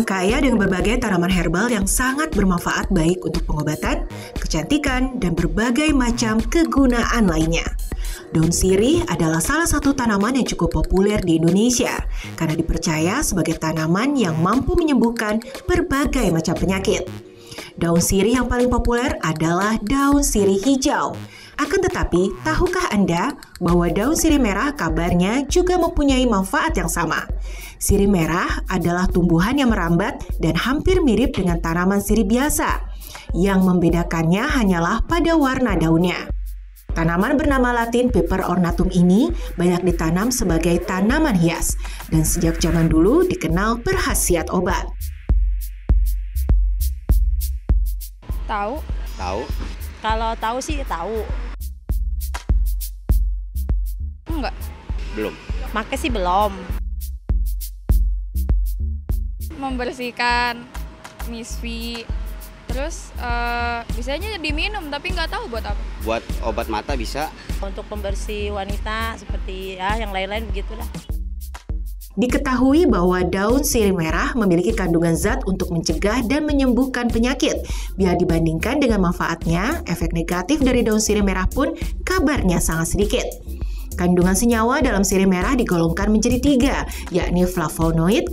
kaya dengan berbagai tanaman herbal yang sangat bermanfaat baik untuk pengobatan, kecantikan, dan berbagai macam kegunaan lainnya. Daun sirih adalah salah satu tanaman yang cukup populer di Indonesia karena dipercaya sebagai tanaman yang mampu menyembuhkan berbagai macam penyakit. Daun sirih yang paling populer adalah daun sirih hijau. Akan tetapi, tahukah Anda bahwa daun sirih merah kabarnya juga mempunyai manfaat yang sama? Sirih merah adalah tumbuhan yang merambat dan hampir mirip dengan tanaman sirih biasa. Yang membedakannya hanyalah pada warna daunnya. Tanaman bernama Latin Piper ornatum ini banyak ditanam sebagai tanaman hias dan sejak zaman dulu dikenal berkhasiat obat. Tahu? Tahu? Kalau tahu sih tahu. Enggak. Belum. Make sih belum. Membersihkan misfi. Terus biasanya diminum tapi nggak tahu buat apa. Buat obat mata bisa. Untuk pembersih wanita seperti yang lain-lain begitulah. Diketahui bahwa daun sirih merah memiliki kandungan zat untuk mencegah dan menyembuhkan penyakit. Bila dibandingkan dengan manfaatnya, efek negatif dari daun sirih merah pun kabarnya sangat sedikit. Kandungan senyawa dalam sirih merah digolongkan menjadi 3, yakni flavonoid,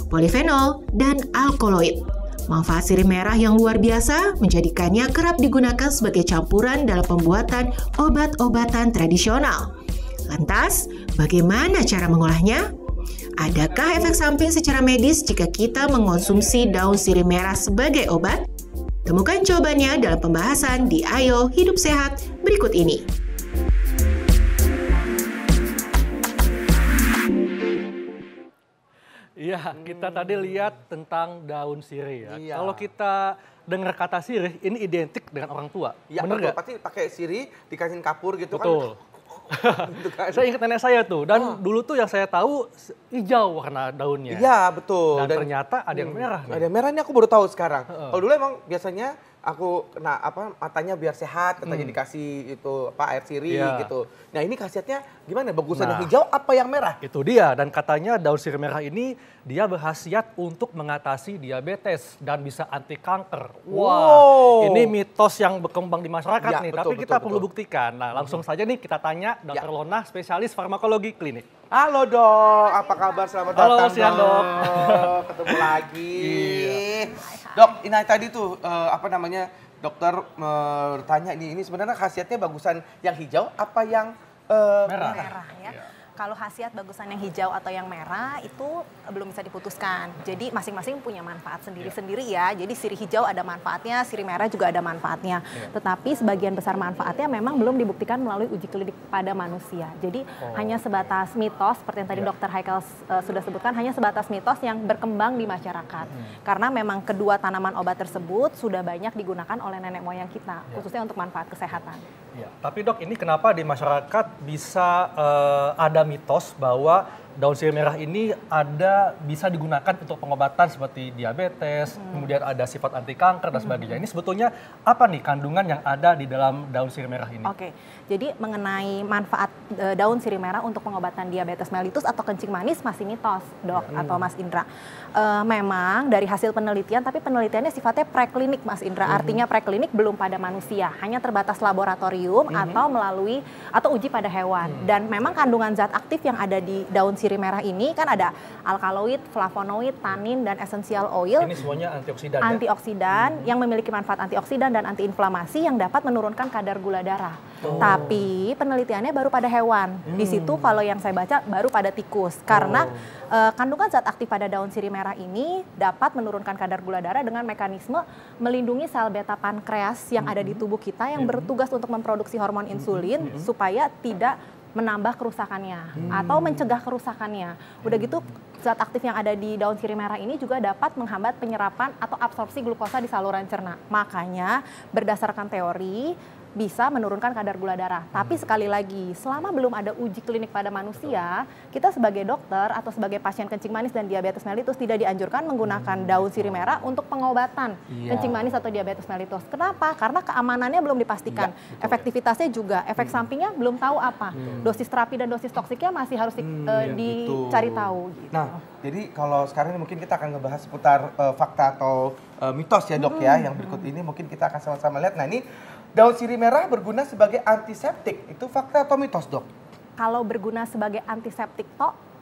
polifenol, dan alkaloid. Manfaat sirih merah yang luar biasa menjadikannya kerap digunakan sebagai campuran dalam pembuatan obat-obatan tradisional. Lantas, bagaimana cara mengolahnya? Adakah efek samping secara medis jika kita mengonsumsi daun sirih merah sebagai obat? Temukan jawabannya dalam pembahasan di Ayo Hidup Sehat berikut ini. Iya, kita tadi lihat tentang daun sirih ya. Iya. Kalau kita dengar kata sirih, ini identik dengan orang tua. Ya, bener betul. nggak? Pasti pakai sirih, dikasih kapur gitu Betul. kan. Gitu kan. Saya ingat nenek saya tuh, dan dulu tuh yang saya tahu hijau warna daunnya. Iya, betul. Dan ternyata ada yang merah nih. Ada yang merah ini aku baru tahu sekarang. Kalau dulu emang biasanya aku kena matanya biar sehat, katanya dikasih itu air sirih Iya. gitu. Nah, ini khasiatnya gimana? Bagusan yang Nah. hijau apa yang merah? Itu dia, dan katanya daun sirih merah ini dia berkhasiat untuk mengatasi diabetes dan bisa anti kanker. Wah, ini mitos yang berkembang di masyarakat Ya, nih, betul, tapi kita betul, perlu betul. buktikan. Nah, langsung saja nih kita tanya Dr. Lona, spesialis farmakologi klinik. Halo dok, apa kabar? Selamat Halo, datang siang, Dok. Ketemu lagi. Iya. Dok, ini tadi tuh dokter bertanya ini sebenarnya khasiatnya bagusan yang hijau apa yang Merah. Merah ya. Kalau khasiat bagusan yang hijau atau yang merah itu belum bisa diputuskan. Jadi masing-masing punya manfaat sendiri-sendiri ya. Jadi sirih hijau ada manfaatnya, sirih merah juga ada manfaatnya. Tetapi sebagian besar manfaatnya memang belum dibuktikan melalui uji klinik pada manusia. Jadi hanya sebatas mitos seperti yang tadi Dr. Haikal sudah sebutkan, hanya sebatas mitos yang berkembang di masyarakat. Karena memang kedua tanaman obat tersebut sudah banyak digunakan oleh nenek moyang kita, khususnya untuk manfaat kesehatan. Ya, tapi dok, ini kenapa di masyarakat bisa ada mitos bahwa daun sirih merah ini bisa digunakan untuk pengobatan seperti diabetes, kemudian ada sifat anti kanker dan sebagainya. Ini sebetulnya apa nih kandungan yang ada di dalam daun sirih merah ini? Oke, jadi mengenai manfaat daun sirih merah untuk pengobatan diabetes mellitus atau kencing manis masih mitos, dok atau Mas Indra. Memang dari hasil penelitian, tapi penelitiannya sifatnya preklinik, Mas Indra. Artinya preklinik belum pada manusia, hanya terbatas laboratorium atau uji pada hewan. Dan memang kandungan zat aktif yang ada di daun sirih merah ini kan ada alkaloid, flavonoid, tanin, dan essential oil. Ini semuanya antioksidan ya? Antioksidan yang memiliki manfaat antioksidan dan antiinflamasi yang dapat menurunkan kadar gula darah. Tapi penelitiannya baru pada hewan. Di situ kalau yang saya baca baru pada tikus. Karena kandungan zat aktif pada daun sirih merah ini dapat menurunkan kadar gula darah dengan mekanisme melindungi sel beta pankreas yang ada di tubuh kita yang bertugas untuk memproduksi hormon insulin supaya tidak menambah kerusakannya atau mencegah kerusakannya. Udah gitu zat aktif yang ada di daun sirih merah ini juga dapat menghambat penyerapan atau absorpsi glukosa di saluran cerna. Makanya berdasarkan teori bisa menurunkan kadar gula darah. Tapi sekali lagi, selama belum ada uji klinik pada manusia, kita sebagai dokter atau sebagai pasien kencing manis dan diabetes mellitus tidak dianjurkan menggunakan daun sirih merah untuk pengobatan kencing manis atau diabetes mellitus. Kenapa? Karena keamanannya belum dipastikan. Efektivitasnya juga, efek sampingnya belum tahu apa. Dosis terapi dan dosis toksiknya masih harus dicari tahu. Gitu. Nah, jadi kalau sekarang ini mungkin kita akan ngebahas seputar fakta atau mitos ya dok ya. Yang berikut ini mungkin kita akan sama-sama lihat. Nah ini daun sirih merah berguna sebagai antiseptik. Itu fakta atau mitos dok? Kalau berguna sebagai antiseptik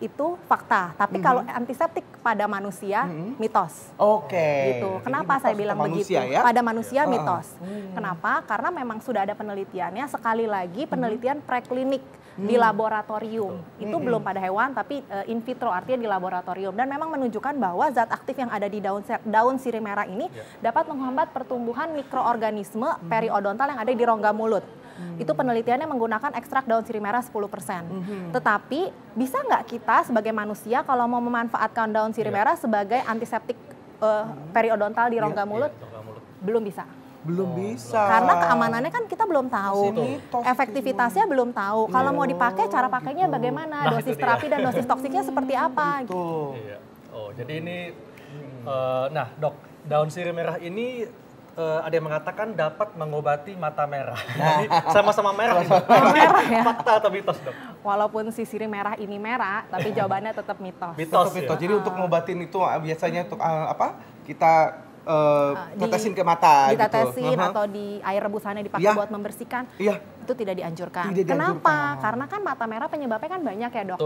itu fakta. Tapi kalau antiseptik pada manusia mitos. Oke. Gitu. Kenapa saya bilang begitu? Ya? Pada manusia mitos. Kenapa? Karena memang sudah ada penelitiannya. Sekali lagi penelitian preklinik di laboratorium. Itu belum pada hewan tapi in vitro, artinya di laboratorium, dan memang menunjukkan bahwa zat aktif yang ada di daun sirih merah ini dapat menghambat pertumbuhan mikroorganisme periodontal yang ada di rongga mulut. Itu penelitiannya menggunakan ekstrak daun sirih merah 10%. Tetapi bisa nggak kita sebagai manusia kalau mau memanfaatkan daun sirih merah sebagai antiseptik periodontal di rongga mulut? Belum bisa. Belum bisa. Karena keamanannya kan kita belum tahu, efektivitasnya belum tahu. Kalau mau dipakai, cara pakainya bagaimana, dosis terapi dan dosis toksiknya seperti apa. Gitu. Iya. Oh, jadi ini, nah dok, daun sirih merah ini ada yang mengatakan dapat mengobati mata merah. Jadi sama-sama merah. Merah ya. Fakta atau mitos dok? Walaupun si sirih merah ini merah, tapi jawabannya tetap mitos. Mitos. Jadi untuk ngobatin itu biasanya untuk apa? Kita tetesin ke mata ditetesin gitu. atau di air rebusannya dipakai buat membersihkan. Itu tidak dianjurkan. Kenapa? Karena kan mata merah penyebabnya kan banyak ya dok.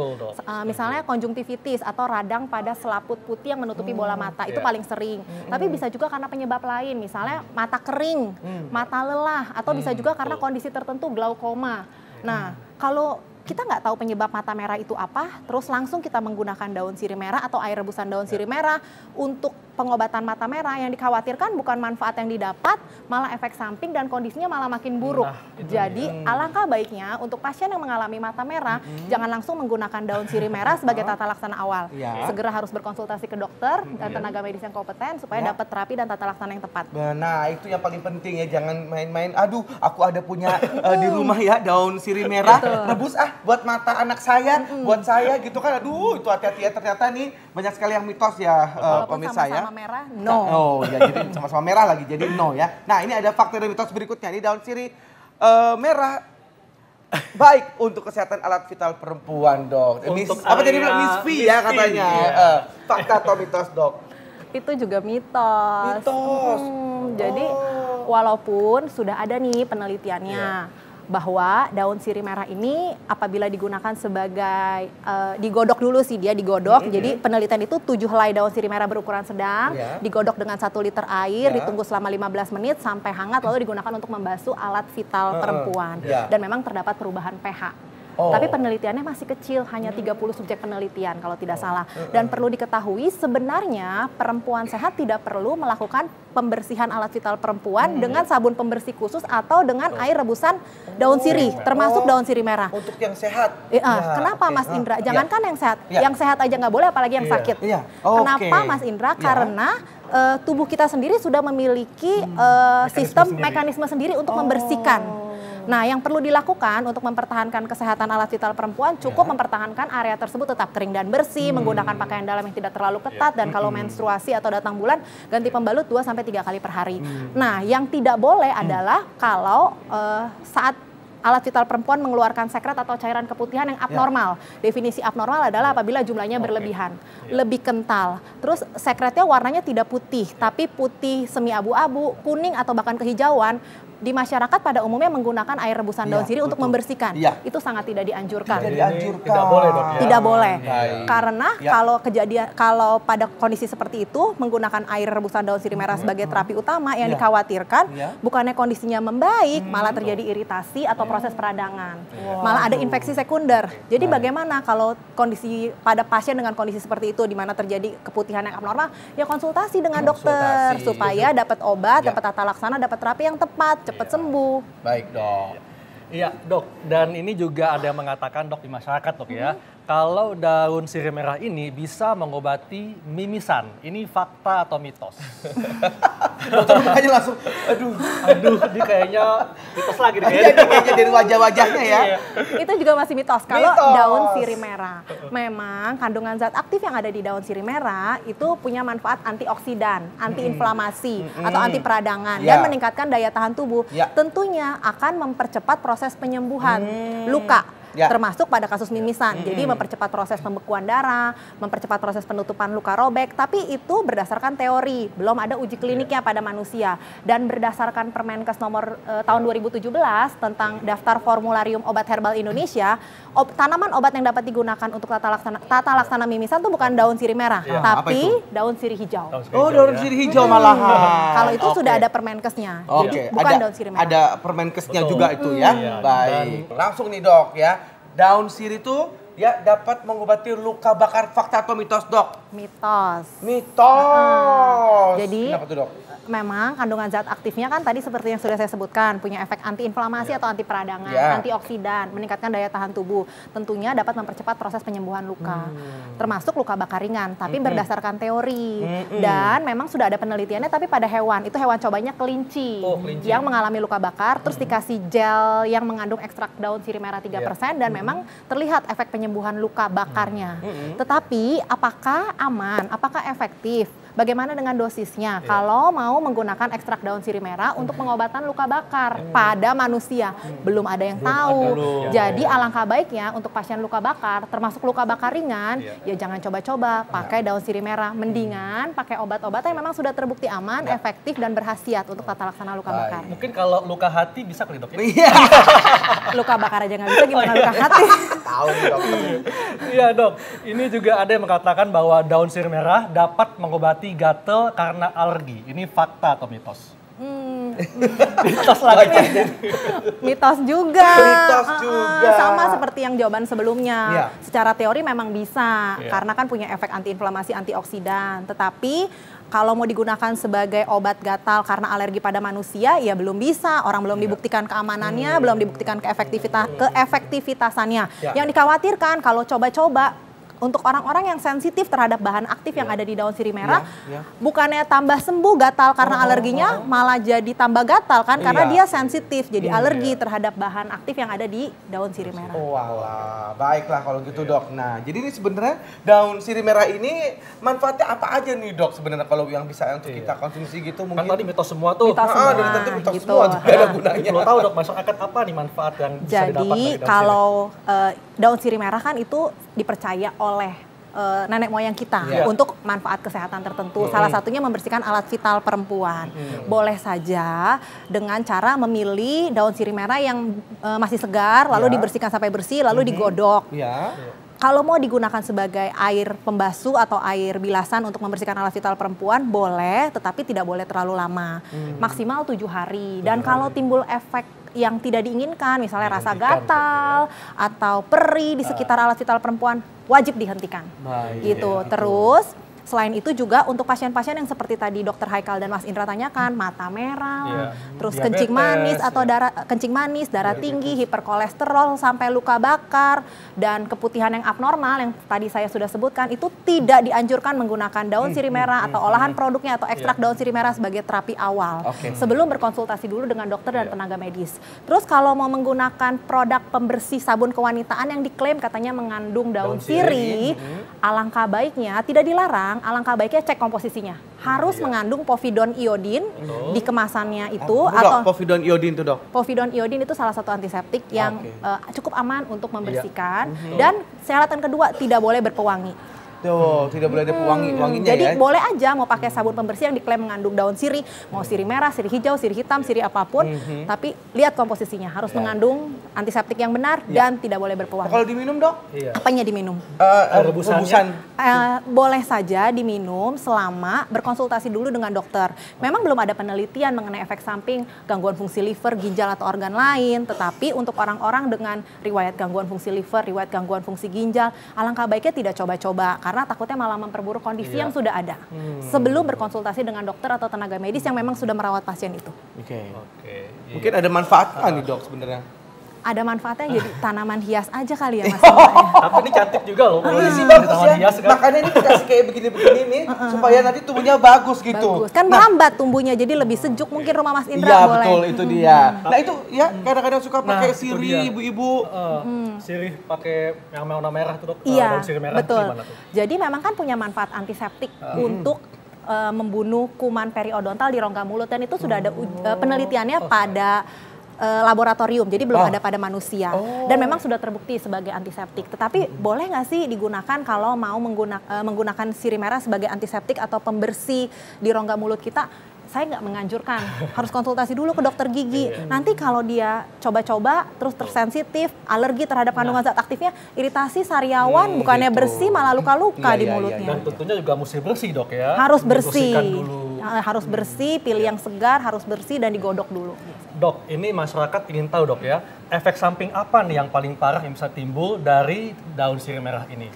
Misalnya konjungtivitis atau radang pada selaput putih yang menutupi bola mata, itu paling sering. Tapi bisa juga karena penyebab lain, misalnya mata kering, mata lelah, atau bisa juga karena kondisi tertentu glaukoma. Nah, kalau kita nggak tahu penyebab mata merah itu apa, terus langsung kita menggunakan daun sirih merah atau air rebusan daun sirih merah untuk pengobatan mata merah, yang dikhawatirkan bukan manfaat yang didapat, malah efek samping dan kondisinya malah makin buruk. Jadi alangkah baiknya untuk pasien yang mengalami mata merah, jangan langsung menggunakan daun sirih merah sebagai tata laksana awal. Segera harus berkonsultasi ke dokter dan tenaga medis yang kompeten supaya dapat terapi dan tata laksana yang tepat. Nah itu yang paling penting ya, jangan main-main. Aduh, aku ada punya di rumah ya daun sirih merah, rebus buat mata anak saya, buat saya gitu kan. Aduh, itu hati-hati ya, ternyata nih banyak sekali yang mitos ya pemirsa ya. Sama merah, no. Oh ya, jadi sama-sama merah lagi, jadi no ya. Nah ini ada fakta dan mitos berikutnya. Ini daun sirih merah baik untuk kesehatan alat vital perempuan dok. Apa tadi bilang misfi ya katanya. Fakta atau mitos dok? Itu juga mitos. Jadi walaupun sudah ada nih penelitiannya, bahwa daun sirih merah ini apabila digunakan sebagai digodok dulu sih, dia digodok. Jadi penelitian itu 7 helai daun sirih merah berukuran sedang digodok dengan 1 liter air, ditunggu selama 15 menit sampai hangat, lalu digunakan untuk membasuh alat vital perempuan. Dan memang terdapat perubahan pH. Tapi penelitiannya masih kecil, hanya 30 subjek penelitian kalau tidak salah. Dan perlu diketahui sebenarnya perempuan sehat tidak perlu melakukan pembersihan alat vital perempuan dengan sabun pembersih khusus atau dengan air rebusan daun sirih, termasuk daun sirih merah. Untuk yang sehat? Kenapa Mas Indra? Jangankan yang sehat, yang sehat aja nggak boleh, apalagi yang sakit. Kenapa Mas Indra? Karena tubuh kita sendiri sudah memiliki sistem mekanisme sendiri untuk membersihkan. Nah, yang perlu dilakukan untuk mempertahankan kesehatan alat vital perempuan, cukup mempertahankan area tersebut tetap kering dan bersih, menggunakan pakaian dalam yang tidak terlalu ketat, dan kalau menstruasi atau datang bulan, ganti pembalut 2-3 kali per hari. Nah, yang tidak boleh adalah kalau saat alat vital perempuan mengeluarkan sekret atau cairan keputihan yang abnormal. Definisi abnormal adalah apabila jumlahnya berlebihan, lebih kental. Terus sekretnya warnanya tidak putih, tapi putih semi abu-abu, kuning atau bahkan kehijauan. Di masyarakat pada umumnya menggunakan air rebusan daun sirih untuk membersihkan. Itu sangat tidak dianjurkan. Tidak boleh dok ya? Tidak boleh. Karena kalau pada kondisi seperti itu menggunakan air rebusan daun sirih merah sebagai terapi utama, yang dikhawatirkan bukannya kondisinya membaik, malah terjadi iritasi atau proses peradangan. Malah ada infeksi sekunder. Jadi bagaimana kalau kondisi pada pasien dengan kondisi seperti itu, di mana terjadi keputihan yang abnormal, ya konsultasi dengan dokter supaya dapat obat, dapat tata laksana, dapat terapi yang tepat, cepat sembuh. Baik dok. Iya dok, dan ini juga ada yang mengatakan dok di masyarakat dok ya, kalau daun sirih merah ini bisa mengobati mimisan. Ini fakta atau mitos? Dokter mukanya langsung, aduh. Aduh, ini kayaknya mitos lagi nih Iya, kayaknya dari wajah-wajahnya ya. Itu juga masih mitos. Kalau Mitos. daun sirih merah, memang kandungan zat aktif yang ada di daun sirih merah itu punya manfaat antioksidan, antiinflamasi, atau anti peradangan, Ya. dan meningkatkan daya tahan tubuh. Ya. Tentunya akan mempercepat proses penyembuhan luka. Ya. Termasuk pada kasus mimisan. Jadi mempercepat proses pembekuan darah, mempercepat proses penutupan luka robek, tapi itu berdasarkan teori, belum ada uji kliniknya pada manusia. Dan berdasarkan Permenkes nomor tahun 2017 tentang daftar formularium obat herbal Indonesia, tanaman obat yang dapat digunakan untuk tata laksana mimisan itu bukan daun sirih merah, apa tapi itu? daun sirih hijau. Oh, daun sirih hijau malahan. Kalau itu Oke. sudah ada Permenkesnya, Oke, jadi bukan daun sirih merah. ada Permenkesnya juga itu ya. Iya, Baik. Langsung nih dok ya, daun sirih itu ya dapat mengobati luka bakar, fakta atau mitos dok? Mitos. Mitos. Jadi Kenapa tuh dok? memang kandungan zat aktifnya kan tadi seperti yang sudah saya sebutkan, punya efek antiinflamasi atau anti peradangan, Ya. antioksidan, meningkatkan daya tahan tubuh. Tentunya dapat mempercepat proses penyembuhan luka, termasuk luka bakar ringan, tapi berdasarkan teori. Dan memang sudah ada penelitiannya, tapi pada hewan, itu hewan cobanya kelinci, Oh, kelinci. yang mengalami luka bakar, terus dikasih gel yang mengandung ekstrak daun sirih merah 3%, dan memang terlihat efek penyembuhan luka bakarnya. Tetapi apakah aman, apakah efektif? Bagaimana dengan dosisnya? Kalau mau menggunakan ekstrak daun sirih merah untuk pengobatan luka bakar pada manusia, belum ada yang tahu. Jadi alangkah baiknya untuk pasien luka bakar, termasuk luka bakar ringan, ya jangan coba-coba pakai daun sirih merah. Mendingan pakai obat-obatan yang memang sudah terbukti aman, efektif dan berkhasiat untuk tata laksana luka bakar. Mungkin kalau luka hati bisa kali dok ya? Iya. Luka bakar aja nggak bisa, gimana luka hati? Tahu nih dokter. Iya dok, ini juga ada yang mengatakan bahwa daun sirih merah dapat mengobati gatal karena alergi. Ini fakta atau mitos? Mitos lagi. Mitos juga. Mitos juga. Sama seperti yang jawaban sebelumnya. Iya. Secara teori memang bisa, Iya. karena kan punya efek antiinflamasi, antioksidan. Tetapi kalau mau digunakan sebagai obat gatal karena alergi pada manusia, ya belum bisa. Orang belum dibuktikan keamanannya, belum dibuktikan keefektivitasannya. Ya. Yang dikhawatirkan kalau coba-coba, untuk orang-orang yang sensitif terhadap bahan aktif yang ada di daun sirih merah, bukannya tambah sembuh gatal karena alerginya, malah jadi tambah gatal kan, karena Iya. dia sensitif, jadi alergi terhadap bahan aktif yang ada di daun sirih merah. Oh walah, baiklah kalau gitu dok. Nah, jadi ini sebenarnya daun sirih merah ini manfaatnya apa aja nih dok sebenarnya kalau yang bisa untuk kita konsumsi gitu Kan mungkin? tadi mitos semua tuh. Mitos semua, dari tadi mitos gitu. semua tuh gak ada gunanya. Perlu tahu dok, masyarakat apa nih manfaat yang bisa didapat dari Jadi daun sirih? kalau daun sirih merah kan itu dipercaya oleh nenek moyang kita Iya. untuk manfaat kesehatan tertentu. Salah satunya membersihkan alat vital perempuan. Boleh saja dengan cara memilih daun sirih merah yang masih segar, lalu Ya. dibersihkan sampai bersih, lalu digodok. Ya. Kalau mau digunakan sebagai air pembasuh atau air bilasan untuk membersihkan alat vital perempuan, boleh, tetapi tidak boleh terlalu lama. Maksimal 7 hari. Dan kalau timbul efek yang tidak diinginkan, misalnya rasa gatal atau perih di sekitar alat vital perempuan, wajib dihentikan. Baik. Gitu. Terus selain itu juga untuk pasien-pasien yang seperti tadi Dokter Haikal dan Mas Indra tanyakan, mata merah, terus kencing manis atau kencing manis, darah tinggi, hiperkolesterol sampai luka bakar dan keputihan yang abnormal yang tadi saya sudah sebutkan, itu tidak dianjurkan menggunakan daun sirih merah atau olahan produknya atau ekstrak daun sirih merah sebagai terapi awal. Sebelum berkonsultasi dulu dengan dokter dan tenaga medis. Terus kalau mau menggunakan produk pembersih sabun kewanitaan yang diklaim katanya mengandung daun sirih, alangkah baiknya tidak dilarang, alangkah baiknya cek komposisinya. Harus mengandung povidone iodin di kemasannya itu, atau dok, povidone iodin tuh dok. povidone iodin itu salah satu antiseptik yang cukup aman untuk membersihkan. Dan syarat kedua, tidak boleh berpewangi. Tuh, tidak boleh ada wanginya Jadi ya. boleh aja mau pakai sabun pembersih yang diklaim mengandung daun sirih, mau sirih merah, sirih hijau, sirih hitam, sirih apapun, tapi lihat komposisinya, harus mengandung antiseptik yang benar dan tidak boleh berpewangi. Kalau diminum dok? Apanya diminum? Rebusan. Boleh saja diminum selama berkonsultasi dulu dengan dokter. Memang belum ada penelitian mengenai efek samping gangguan fungsi liver, ginjal atau organ lain, tetapi untuk orang-orang dengan riwayat gangguan fungsi liver, riwayat gangguan fungsi ginjal, alangkah baiknya tidak coba-coba karena takutnya malah memperburuk kondisi yang sudah ada. Sebelum berkonsultasi dengan dokter atau tenaga medis yang memang sudah merawat pasien itu. Oke. Oke. Mungkin ada manfaat nih dok sebenarnya. ada manfaatnya jadi tanaman hias aja kali ya Mas. Tapi ini cantik juga loh. Ini sih Di bagus taman ya. hias kan. Makanya ini dikasih kayak begini-begini nih supaya nanti tumbuhnya bagus gitu. Bagus. Kan merambat tumbuhnya jadi lebih sejuk mungkin rumah Mas Indra Iya boleh. betul itu dia. Nah itu ya kadang-kadang suka pakai itu sirih dia. ibu-ibu. Sirih pakai yang warna merah tuh dok. Iya, Daun sirih merah betul. gimana tuh? Jadi memang kan punya manfaat antiseptik untuk membunuh kuman periodontal di rongga mulut dan itu sudah ada penelitiannya pada laboratorium, jadi belum ada pada manusia. Dan memang sudah terbukti sebagai antiseptik. Tetapi boleh nggak sih digunakan kalau mau menggunakan sirih merah sebagai antiseptik atau pembersih di rongga mulut kita? Saya nggak menganjurkan, harus konsultasi dulu ke dokter gigi. Nanti kalau dia coba-coba terus tersensitif, alergi terhadap kandungan zat aktifnya, iritasi sariawan, bukannya gitu. bersih malah luka-luka Iya, di iya, mulutnya. Dan tentunya juga mesti bersih dok ya. Harus bersih, Dibersihkan dulu. harus bersih, pilih yang segar, harus bersih dan digodok dulu. Dok, ini masyarakat ingin tahu dok ya, efek samping apa nih yang paling parah yang bisa timbul dari daun sirih merah ini?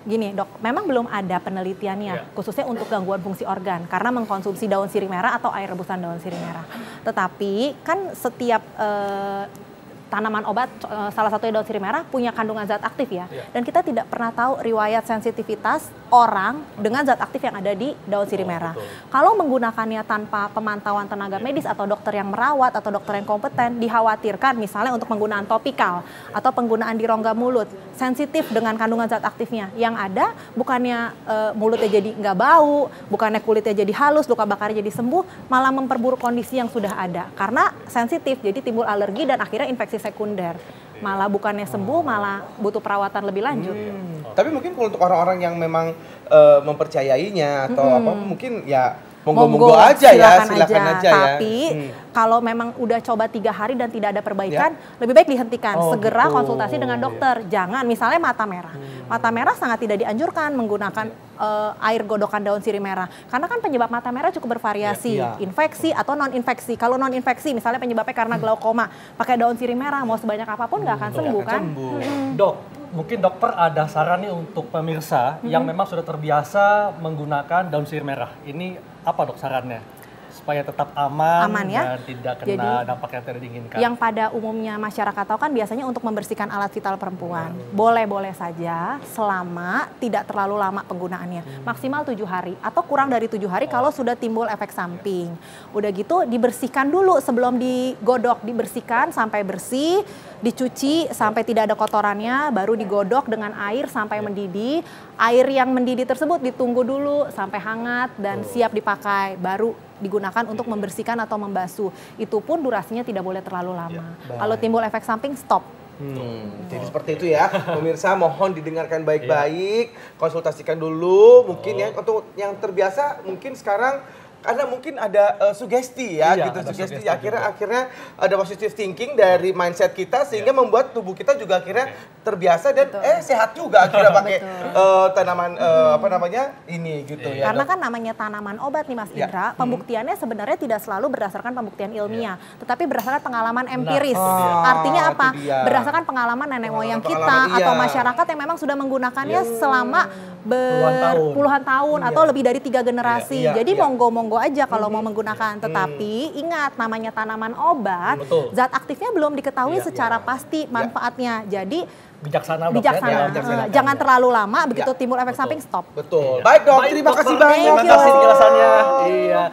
Gini dok, memang belum ada penelitiannya khususnya untuk gangguan fungsi organ karena mengkonsumsi daun sirih merah atau air rebusan daun sirih merah. Tetapi kan setiap tanaman obat, salah satunya daun sirih merah punya kandungan zat aktif ya. Dan kita tidak pernah tahu riwayat sensitivitas orang dengan zat aktif yang ada di daun sirih merah. Kalau menggunakannya tanpa pemantauan tenaga medis atau dokter yang merawat atau dokter yang kompeten, dikhawatirkan misalnya untuk penggunaan topikal atau penggunaan di rongga mulut, sensitif dengan kandungan zat aktifnya. Yang ada bukannya mulutnya jadi nggak bau, bukannya kulitnya jadi halus, luka bakarnya jadi sembuh, malah memperburuk kondisi yang sudah ada. Karena sensitif, jadi timbul alergi dan akhirnya infeksi sekunder. Malah bukannya sembuh, malah butuh perawatan lebih lanjut. Tapi mungkin kalau untuk orang-orang yang memang mempercayainya atau apa mungkin ya monggo-monggo aja ya, silakan aja ya. Tapi kalau memang udah coba 3 hari dan tidak ada perbaikan, lebih baik dihentikan. Segera gitu. konsultasi dengan dokter. Jangan, misalnya mata merah. Mata merah sangat tidak dianjurkan menggunakan air godokan daun sirih merah. Karena kan penyebab mata merah cukup bervariasi. Infeksi atau non-infeksi. Kalau non-infeksi, misalnya penyebabnya karena glaukoma, pakai daun sirih merah, mau sebanyak apapun nggak akan sembuh kan? Dok, mungkin dokter ada saran nih untuk pemirsa yang memang sudah terbiasa menggunakan daun sirih merah. Ini apa dok sarannya? Supaya tetap aman ya. dan tidak kena Jadi, dampak yang tidak diinginkan. Yang pada umumnya masyarakat tahu kan biasanya untuk membersihkan alat vital perempuan. Boleh-boleh saja selama tidak terlalu lama penggunaannya. Maksimal 7 hari atau kurang dari 7 hari kalau sudah timbul efek samping. Udah gitu dibersihkan dulu sebelum digodok. Dibersihkan sampai bersih, dicuci sampai tidak ada kotorannya, baru digodok dengan air sampai mendidih. Air yang mendidih tersebut ditunggu dulu sampai hangat dan siap dipakai. Baru digunakan untuk membersihkan atau membasuh. Itu pun durasinya tidak boleh terlalu lama. Kalau timbul efek samping, stop. Jadi seperti itu ya, pemirsa mohon didengarkan baik-baik, konsultasikan dulu mungkin ya untuk yang terbiasa mungkin sekarang karena mungkin ada sugesti ya gitu, sugesti akhirnya ada positive thinking dari mindset kita sehingga membuat tubuh kita juga akhirnya terbiasa dan sehat juga akhirnya pakai tanaman apa namanya ini gitu ya. Karena kan namanya tanaman obat nih Mas Indra, pembuktiannya sebenarnya tidak selalu berdasarkan pembuktian ilmiah, tetapi berdasarkan pengalaman empiris. Artinya apa? Berdasarkan pengalaman nenek moyang kita atau masyarakat yang memang sudah menggunakannya selama puluhan tahun atau lebih dari 3 generasi. Jadi monggo-monggo aja kalau mau menggunakan, tetapi ingat namanya tanaman obat, zat aktifnya belum diketahui secara pasti manfaatnya. Jadi bijaksana dok bijaksana. Jangan terlalu lama begitu timbul efek samping, stop. Betul. Baik dok, terima kasih banyak. Terima kasih penjelasannya. Iya.